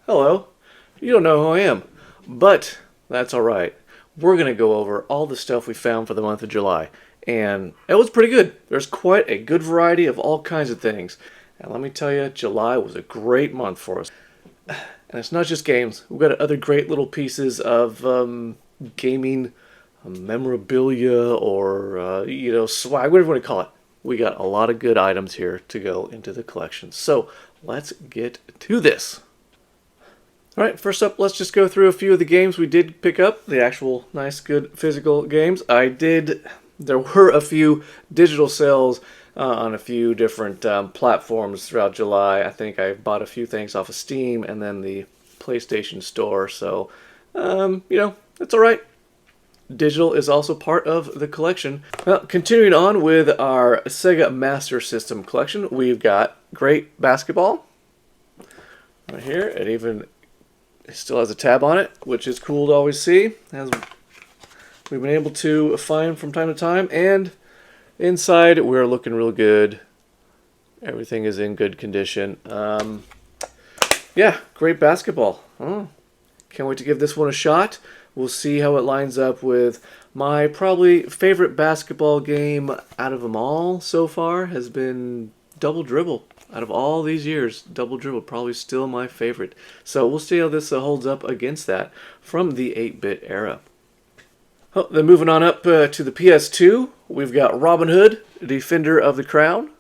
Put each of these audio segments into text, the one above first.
Hello. You don't know who I am, but that's alright. We're going to go over all the stuff we found for the month of July, and it was pretty good. There's quite a good variety of all kinds of things. And let me tell you, July was a great month for us. And it's not just games. We've got other great little pieces of gaming memorabilia or, swag, whatever you want to call it. We got a lot of good items here to go into the collection. So let's get to this. Alright, first up, let's just go through a few of the games we did pick up. The actual nice, good physical games. There were a few digital sales on a few different platforms throughout July. I think I bought a few things off of Steam and then the PlayStation Store. So, it's alright. Digital is also part of the collection. Well, continuing on with our Sega Master System collection, we've got great basketball right here. It still has a tab on it, which is cool to always see, as we've been able to find from time to time. And inside, we're looking real good. Everything is in good condition. Yeah, great basketball. Oh, can't wait to give this one a shot. We'll see how it lines up with my probably favorite basketball game out of them all so far has been Double Dribble. Out of all these years, Double Dribble probably still my favorite. So we'll see how this holds up against that from the 8-bit era. Oh, then moving on up to the PS2, we've got Robin Hood, Defender of the Crown.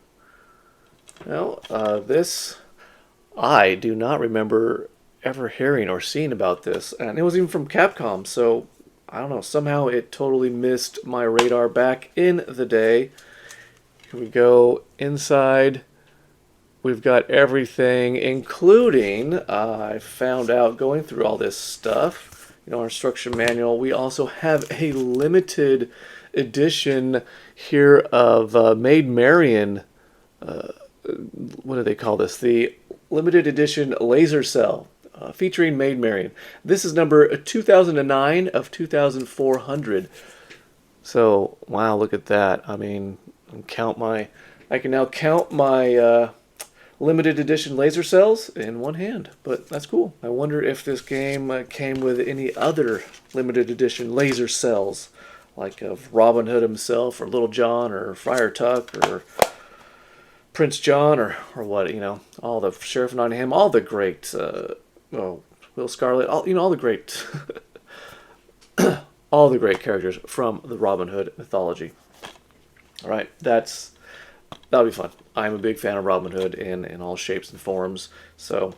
Well, this, I do not remember ever hearing or seeing about this. And it was even from Capcom, so I don't know, somehow it totally missed my radar back in the day. Here we go inside. We've got everything, including, I found out going through all this stuff, our instruction manual, we also have a limited edition here of Maid Marian, what do they call this? The limited edition Laser Cell, featuring Maid Marian. This is number 2009 of 2400. So, wow, look at that. I mean, I can now count my limited edition laser cells in one hand, but that's cool. I wonder if this game came with any other limited edition laser cells, like of Robin Hood himself, or Little John, or Friar Tuck, or Prince John, or what, all the Sheriff of Nottingham, all the great, Will Scarlet, all the great, all the great characters from the Robin Hood mythology. All right, that'll be fun. I'm a big fan of Robin Hood in all shapes and forms, so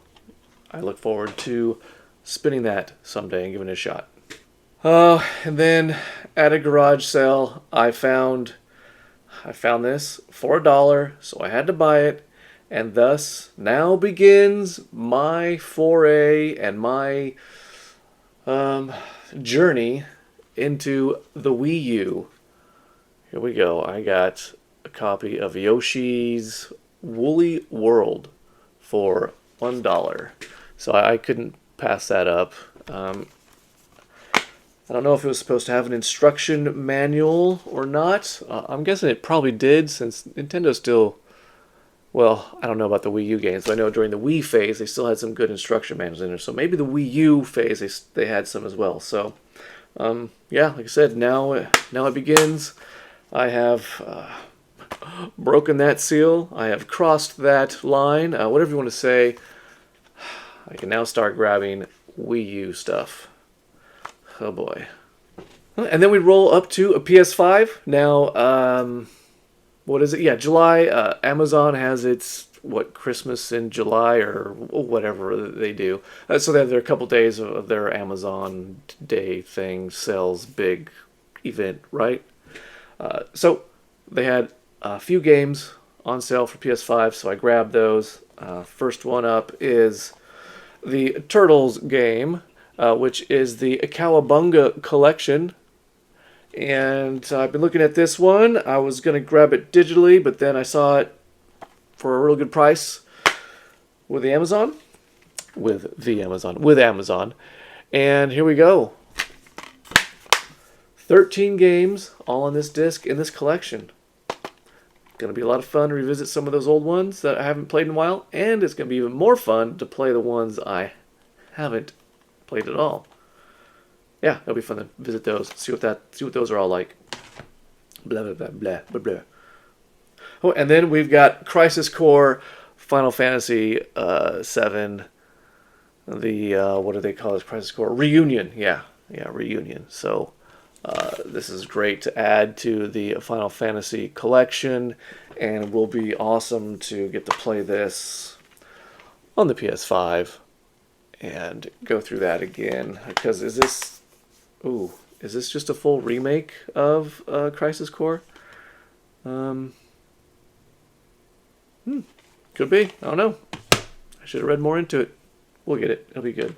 I look forward to spinning that someday and giving it a shot. And then at a garage sale, I found this for $1, so I had to buy it, and thus now begins my foray and my journey into the Wii U. Here we go. I got a copy of Yoshi's Woolly World for $1. So I couldn't pass that up. I don't know if it was supposed to have an instruction manual or not. I'm guessing it probably did, since Nintendo still... Well, I don't know about the Wii U games, but I know during the Wii phase they still had some good instruction manuals in there. So maybe the Wii U phase they had some as well. So, yeah, like I said, now it begins. I have broken that seal. I have crossed that line. Whatever you want to say. I can now start grabbing Wii U stuff. Oh boy. And then we roll up to a PS5. Now, what is it? Yeah, July. Amazon has its, Christmas in July or whatever they do. So they have their couple days of their Amazon Day thing, sales, big event, right? So they had a few games on sale for PS5, so I grabbed those. First one up is the Turtles game, which is the Cowabunga collection. And I've been looking at this one. I was going to grab it digitally, but then I saw it for a real good price with Amazon. With Amazon. And here we go. 13 games, all on this disc in this collection. Going to be a lot of fun to revisit some of those old ones that I haven't played in a while, and it's going to be even more fun to play the ones I haven't played at all. Yeah, it'll be fun to visit those, see what those are all like. Blah blah blah blah blah blah. Oh, and then we've got Crisis Core, Final Fantasy 7. The what do they call this? Crisis Core Reunion. Yeah, Reunion. So this is great to add to the Final Fantasy collection, and it will be awesome to get to play this on the PS5 and go through that again. Because is this just a full remake of Crisis Core? Could be. I don't know. I should have read more into it. We'll get it. It'll be good.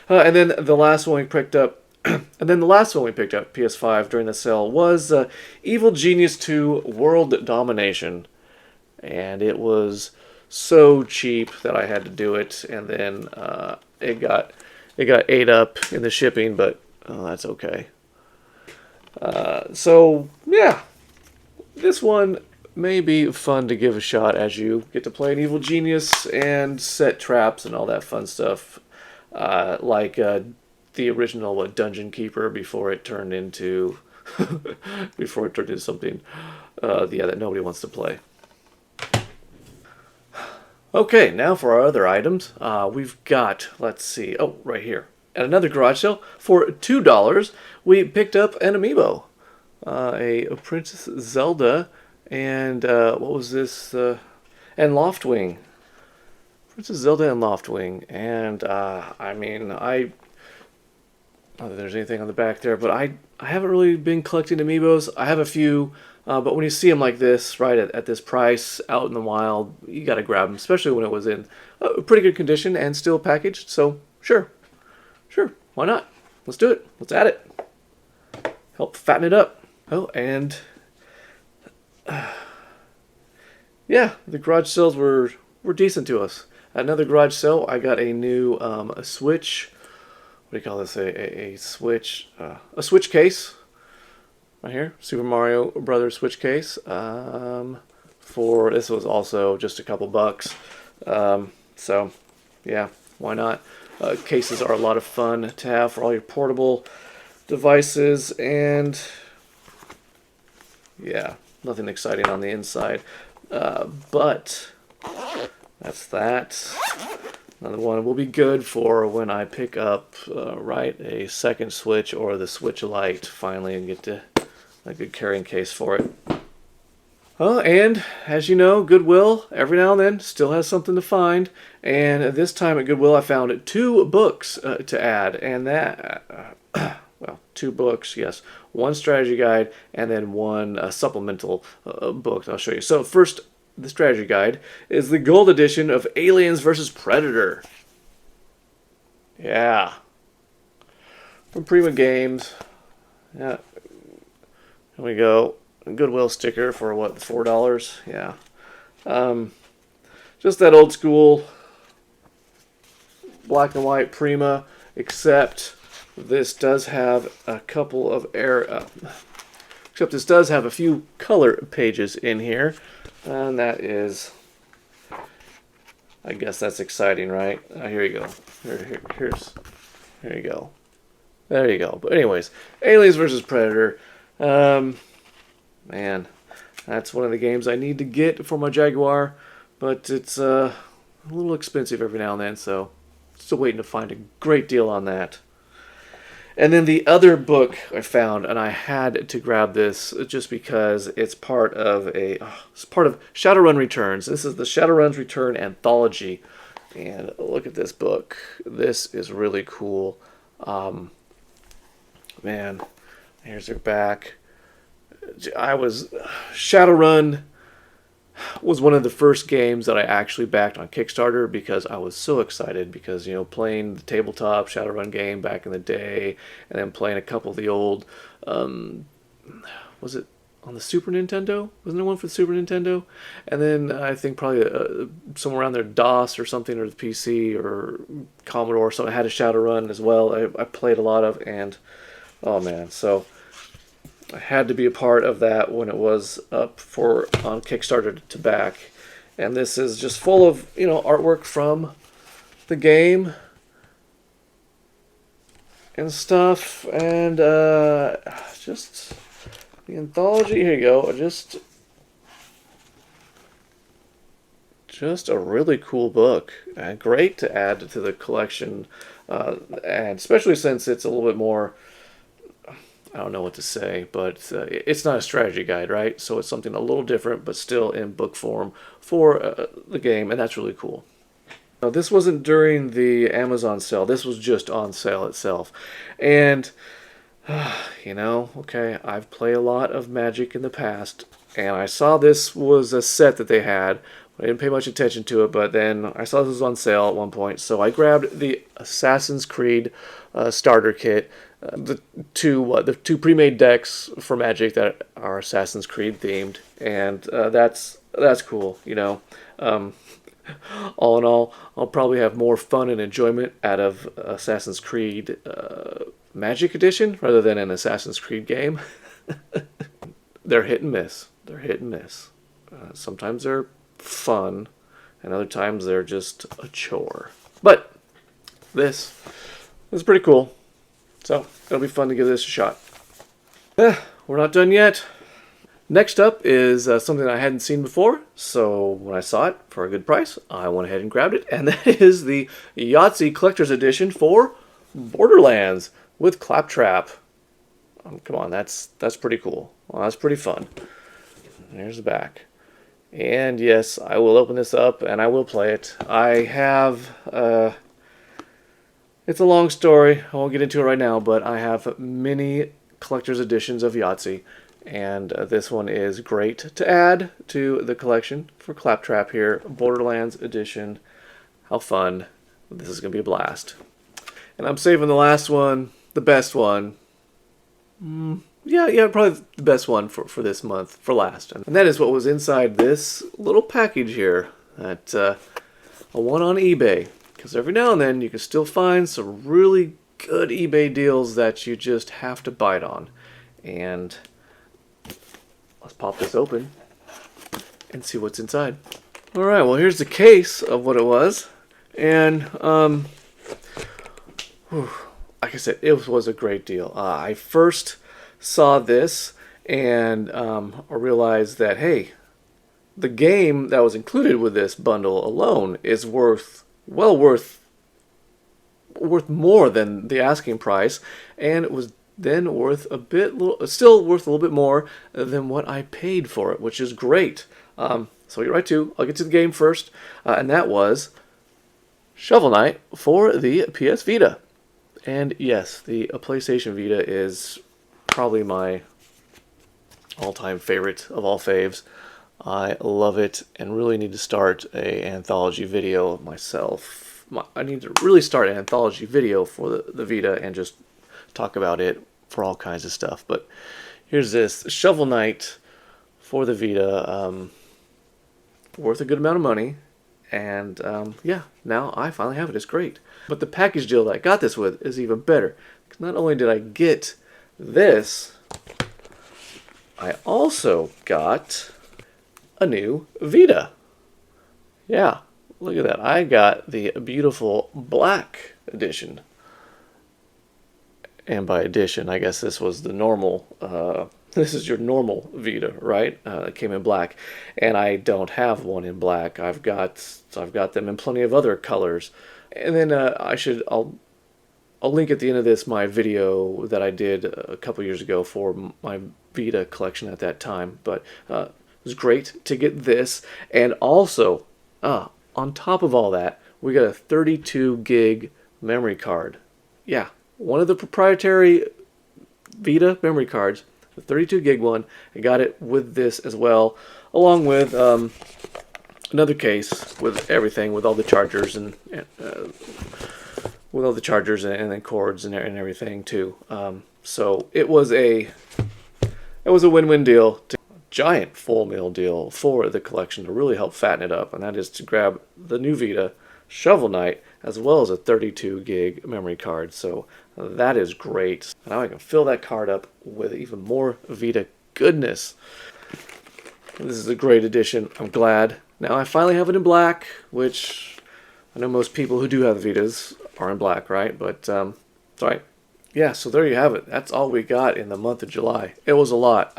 And then the last one we picked up, PS5 during the sale was Evil Genius 2 World Domination, and it was so cheap that I had to do it, and then it got ate up in the shipping, but that's okay. So yeah, this one may be fun to give a shot as you get to play an evil genius and set traps and all that fun stuff, like the original Dungeon Keeper before it turned into something that nobody wants to play. Okay, now for our other items. We've got, let's see, right here. At another garage sale for $2, we picked up an amiibo, a Princess Zelda, and what was this? And Loftwing. Princess Zelda and Loftwing, and I mean, not that there's anything on the back there, but I haven't really been collecting amiibos. I have a few, but when you see them like this, right, at this price, out in the wild, you gotta grab them, especially when it was in pretty good condition and still packaged. So sure, why not? Let's do it. Let's add it. Help fatten it up. Oh, and yeah, the garage sales were decent to us. At another garage sale, I got a new a Switch. What do you call this? A Switch case. Right here, Super Mario Brothers Switch case. For this was also just a couple bucks. So yeah, why not? Cases are a lot of fun to have for all your portable devices, and yeah, nothing exciting on the inside. But that's that. Another one will be good for when I pick up, a second Switch or the Switch Lite finally and get to a good carrying case for it. And as you know, Goodwill every now and then still has something to find. And this time at Goodwill, I found 2 books to add, and that. Well, 2 books, yes. 1 strategy guide and then 1 supplemental book that I'll show you. So first, the strategy guide is the gold edition of Aliens vs. Predator. Yeah. From Prima Games. Yeah. Here we go. Goodwill sticker for what, $4? Yeah. Just that old school black and white Prima, except this does have a couple of except this does have a few color pages in here, and that is, I guess that's exciting, right? Here you go. Here you go. There you go. But anyways, Aliens vs. Predator. Man, that's one of the games I need to get for my Jaguar, but it's a little expensive every now and then, so still waiting to find a great deal on that. And then the other book I found, and I had to grab this just because it's part of Shadowrun Returns. This is the Shadowrun's Return anthology, and look at this book. This is really cool. Man, here's their back. Shadowrun was one of the first games that I actually backed on Kickstarter because I was so excited because, playing the tabletop Shadowrun game back in the day and then playing a couple of the old, was it on the Super Nintendo? Wasn't there one for the Super Nintendo? And then I think probably somewhere around there, DOS or something, or the PC or Commodore, so I had a Shadowrun as well. I played a lot of, and oh man, so I had to be a part of that when it was up on Kickstarter to back. And this is just full of, artwork from the game. and stuff, and just the anthology. Here you go. Just a really cool book, and great to add to the collection, and especially since it's a little bit more. I don't know what to say, but it's not a strategy guide, right? So it's something a little different, but still in book form for the game, and that's really cool. Now, this wasn't during the Amazon sale. This was just on sale itself. And, okay, I've played a lot of Magic in the past, and I saw this was a set that they had. I didn't pay much attention to it, but then I saw this was on sale at one point, so I grabbed the Assassin's Creed starter kit, the two pre-made decks for Magic that are Assassin's Creed themed, and that's cool. All in all, I'll probably have more fun and enjoyment out of Assassin's Creed Magic Edition rather than an Assassin's Creed game. They're hit and miss. They're hit and miss. Sometimes they're fun, and other times they're just a chore. But this is pretty cool, so it'll be fun to give this a shot. We're not done yet. Next up is something I hadn't seen before, so when I saw it for a good price, I went ahead and grabbed it, and that is the Yahtzee Collector's Edition for Borderlands with Claptrap. Come on, that's pretty cool. Well, that's pretty fun. There's the back. And yes, I will open this up and I will play it. I have, it's a long story. I won't get into it right now, but I have many collector's editions of Yahtzee. And this one is great to add to the collection for Claptrap here. Borderlands edition. How fun. This is going to be a blast. And I'm saving the last one, the best one. Yeah, probably the best one for this month, for last. And that is what was inside this little package here. That I won on eBay. Because every now and then you can still find some really good eBay deals that you just have to bite on. And let's pop this open and see what's inside. Alright, well here's the case of what it was. And, like I said, it was a great deal. I first saw this and I realized that, hey, the game that was included with this bundle alone is worth more than the asking price, and it was then still worth a little bit more than what I paid for it, which is great. So you're right too. I'll get to the game first, and that was Shovel Knight for the PS Vita. And yes, the PlayStation Vita is probably my all-time favorite of all faves. I love it and really need to start an anthology video myself. I need to really start an anthology video for the Vita and just talk about it for all kinds of stuff. But here's this Shovel Knight for the Vita, worth a good amount of money, and yeah, now I finally have it. It's great. But the package deal that I got this with is even better, because not only did I get this, I also got a new Vita. Yeah, look at that. I got the beautiful black edition. And by edition, I guess this was the normal, this is your normal Vita, right? It came in black. And I don't have one in black. I've got them in plenty of other colors. And then I'll link at the end of this my video that I did a couple years ago for my Vita collection at that time. But it was great to get this. And also, on top of all that, we got a 32 gig memory card. Yeah, one of the proprietary Vita memory cards, the 32 gig one. I got it with this as well, along with another case with everything, with all the chargers and then cords and everything too. So it was a win-win deal. Giant full meal deal for the collection to really help fatten it up, and that is to grab the new Vita, Shovel Knight, as well as a 32 gig memory card. So that is great. Now I can fill that card up with even more Vita goodness. This is a great addition. I'm glad. Now I finally have it in black, which I know most people who do have Vitas are in black, right? But it's alright. yeah, so there you have it. That's all we got in the month of July. It was a lot.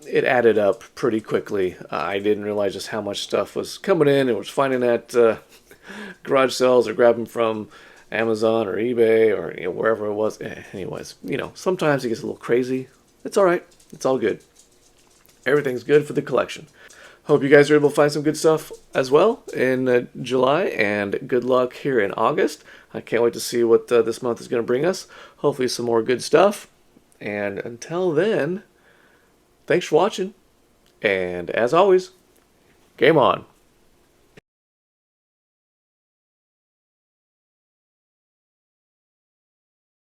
It added up pretty quickly. I didn't realize just how much stuff was coming in and was finding at garage sales or grabbing from Amazon or eBay or wherever it was. Anyways, sometimes it gets a little crazy. It's all right. It's all good. Everything's good for the collection. Hope you guys are able to find some good stuff as well in July, and good luck here in August. I can't wait to see what this month is going to bring us. Hopefully some more good stuff. And until then, thanks for watching. And as always, game on.